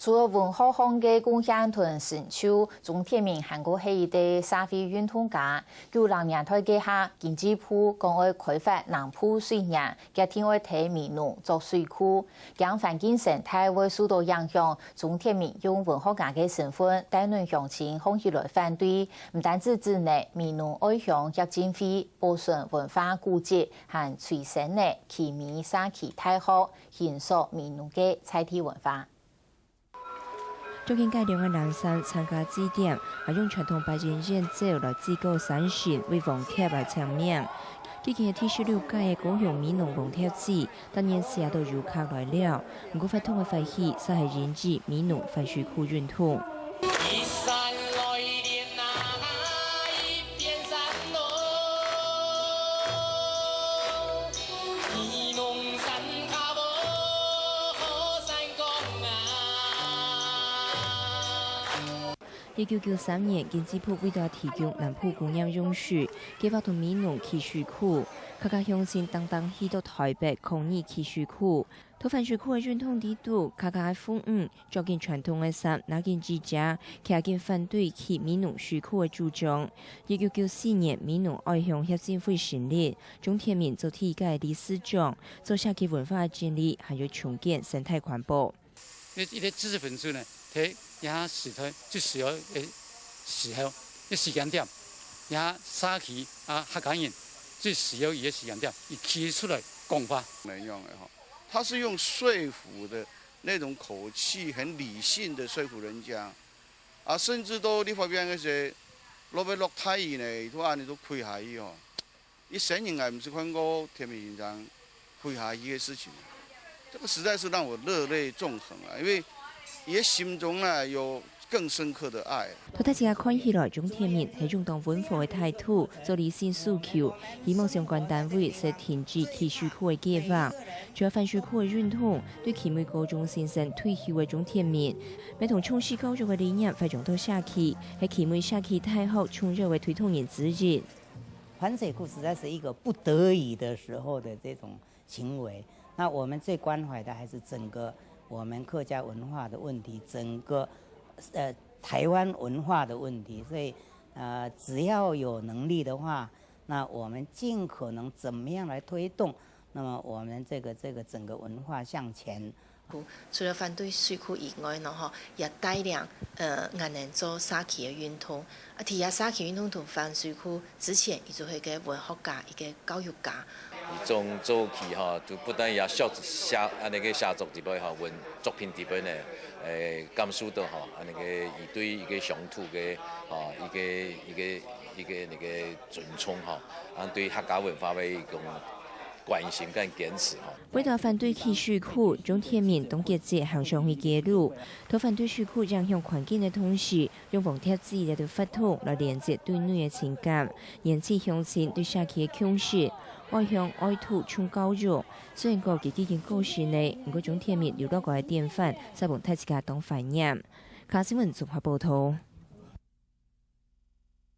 除了文化方嘅贡献同成就，钟天明韩国系一个社会运动家。96年代嘅下，经济部讲要开发南浦水源，佢天会提米农做水库，让环境生态会受到影响。钟天明用文学家嘅身份带领乡亲放起来反对，唔单止指内米农爱向协进会保存文化古迹和随身嘅奇美沙奇太学，欣赏米农嘅彩体文化。最近改良的南山参加祭典，还用传统白金剑走来祭告山神为王贴来场面。最近76届的高雄米农王贴祭，当年时也都如期来了。不过发通的发起，是系引致米农废墟库运动。1993年，经济部为了提供南浦供应用水，计划同米农起水库，客家乡亲当去到台北抗议起水库。土番水库的运动地度，客家的风做件传统的衫，拿件指甲，其件反对起米农水库的主张。1994年，米农爱向协进会成立，钟天明做体界理事长，做社区文化的建立，还有重建生态环保。一啲知识分子呢，睇也时代最需要嘅时候嘅时间点，也社区客家人最需要嘅时间点，伊提出来讲法。能用的哈，他是用说服的那种口气，很理性的说服人家，甚至都你发表嗰些落要落太医呢，都安尼都开下去哦。一生应该唔是看过天明先生开下去嘅事情。这个实在是让我热泪纵横啊！因为也心中有更深刻的爱。他睇下看起来，钟天明系用当文化的态度做理性诉求，希望相关单位是停止起水库的计划。除了反水库的运动，对奇美高中先生退休的钟天明，要同冲洗高中的理念发展到社区，喺奇美社区太好充热为推动人之一。反水库实在是一个不得已的时候的这种行为。那我们最关怀的还是整个我们客家文化的问题，整个台湾文化的问题。所以只要有能力的话，那我们尽可能怎么样来推动，那么我们这个整个文化向前。除了反对水库以外呢，也带领俺人做社区的运动。提下社区运动同反水库之前，伊就係個文學家，一個教育家。從早期就不但也寫那個寫作這邊文作品這邊呢，感受到那個伊對一個鄉土嘅一個那個尊崇對客家文化嘅一種關心跟堅持。為了反對起水庫，鐘天明董結節向上去揭露，他反對水庫影響環境的同時，用黃貼紙來到發通來連接對內的情感，引起鄉親對社區的重視。愛鄉愛土充教育，雖然個幾件故事呢，不過鐘天明留落個嘅典範，在本台自家當反映。卡新聞綜合報道。